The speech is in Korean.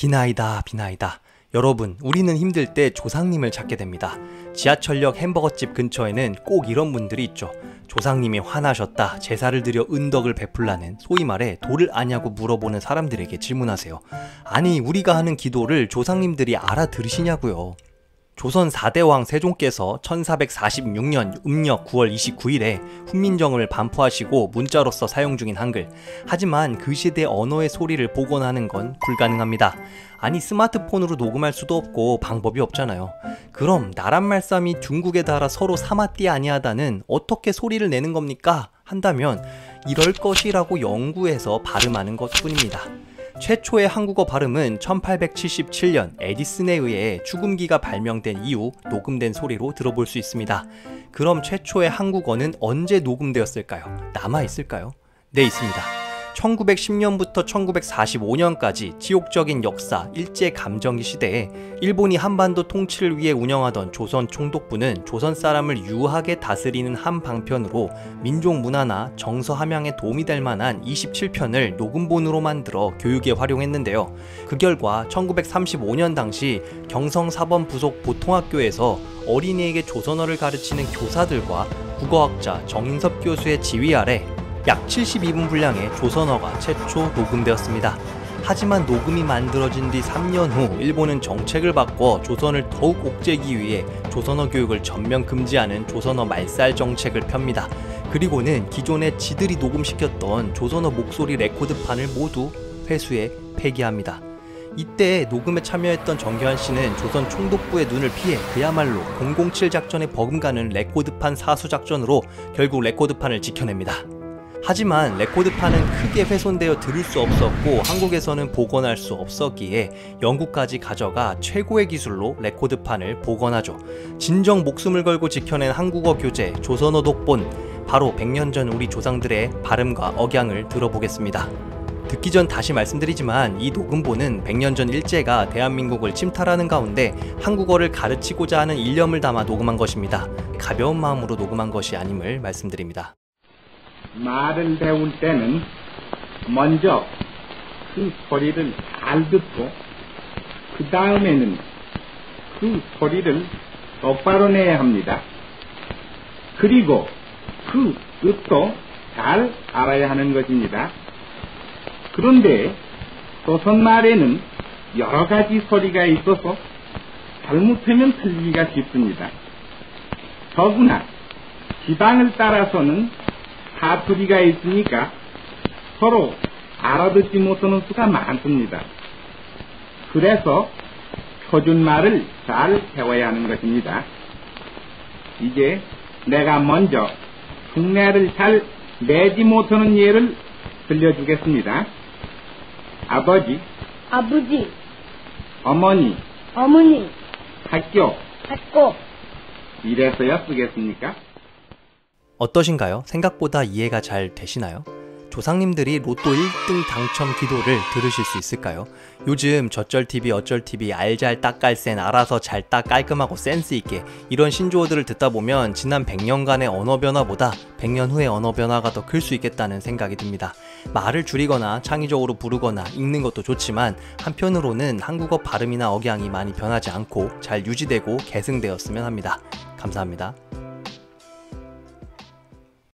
비나이다 비나이다. 여러분, 우리는 힘들 때 조상님을 찾게 됩니다. 지하철역 햄버거집 근처에는 꼭 이런 분들이 있죠. 조상님이 화나셨다, 제사를 드려 은덕을 베풀라는, 소위 말해 도를 아냐고 물어보는 사람들에게 질문하세요. 아니, 우리가 하는 기도를 조상님들이 알아들으시냐고요. 조선 4대 왕 세종께서 1446년 음력 9월 29일에 훈민정음을 반포하시고 문자로서 사용 중인 한글. 하지만 그 시대 언어의 소리를 복원하는 건 불가능합니다. 아니, 스마트폰으로 녹음할 수도 없고 방법이 없잖아요. 그럼 나란 말씀이 중국에 달아 서로 사마띠 아니하다는 어떻게 소리를 내는 겁니까? 한다면 이럴 것이라고 연구해서 발음하는 것뿐입니다. 최초의 한국어 발음은 1877년 에디슨에 의해 축음기가 발명된 이후 녹음된 소리로 들어볼 수 있습니다. 그럼 최초의 한국어는 언제 녹음되었을까요? 남아있을까요? 네, 있습니다. 1910년부터 1945년까지 치욕적인 역사, 일제감정기 시대에 일본이 한반도 통치를 위해 운영하던 조선 총독부는 조선 사람을 유하게 다스리는 한 방편으로 민족 문화나 정서 함양에 도움이 될 만한 27편을 녹음본으로 만들어 교육에 활용했는데요. 그 결과 1935년 당시 경성사범 부속 보통학교에서 어린이에게 조선어를 가르치는 교사들과 국어학자 정인섭 교수의 지휘 아래 약 72분 분량의 조선어가 최초 녹음되었습니다. 하지만 녹음이 만들어진 뒤 3년 후 일본은 정책을 바꿔 조선을 더욱 옥죄기 위해 조선어 교육을 전면 금지하는 조선어 말살 정책을 펴니다. 그리고는 기존에 지들이 녹음시켰던 조선어 목소리 레코드판을 모두 회수해 폐기합니다. 이때 녹음에 참여했던 정교한 씨는 조선 총독부의 눈을 피해 그야말로 007 작전에 버금가는 레코드판 사수 작전으로 결국 레코드판을 지켜냅니다. 하지만 레코드판은 크게 훼손되어 들을 수 없었고 한국에서는 복원할 수 없었기에 영국까지 가져가 최고의 기술로 레코드판을 복원하죠. 진정 목숨을 걸고 지켜낸 한국어 교재 조선어 독본, 바로 100년 전 우리 조상들의 발음과 억양을 들어보겠습니다. 듣기 전 다시 말씀드리지만 이 녹음본은 100년 전 일제가 대한민국을 침탈하는 가운데 한국어를 가르치고자 하는 일념을 담아 녹음한 것입니다. 가벼운 마음으로 녹음한 것이 아님을 말씀드립니다. 말을 배울 때는 먼저 그 소리를 잘 듣고 그 다음에는 그 소리를 똑바로 내야 합니다. 그리고 그 뜻도 잘 알아야 하는 것입니다. 그런데 조선말에는 여러 가지 소리가 있어서 잘못하면 틀리기가 쉽습니다. 더구나 지방을 따라서는 사투리가 있으니까 서로 알아듣지 못하는 수가 많습니다. 그래서 표준말을 잘 배워야 하는 것입니다. 이제 내가 먼저 흉내를 잘 내지 못하는 예를 들려주겠습니다. 아버지, 아버지, 어머니, 어머니, 학교, 학교. 이래서야 쓰겠습니까? 어떠신가요? 생각보다 이해가 잘 되시나요? 조상님들이 로또 1등 당첨 기도를 들으실 수 있을까요? 요즘 저쩔TV, 어쩔TV, 알잘 딱깔센, 알아서 잘 딱 깔끔하고 센스있게 이런 신조어들을 듣다 보면 지난 100년간의 언어 변화보다 100년 후의 언어 변화가 더 클 수 있겠다는 생각이 듭니다. 말을 줄이거나 창의적으로 부르거나 읽는 것도 좋지만 한편으로는 한국어 발음이나 억양이 많이 변하지 않고 잘 유지되고 계승되었으면 합니다. 감사합니다.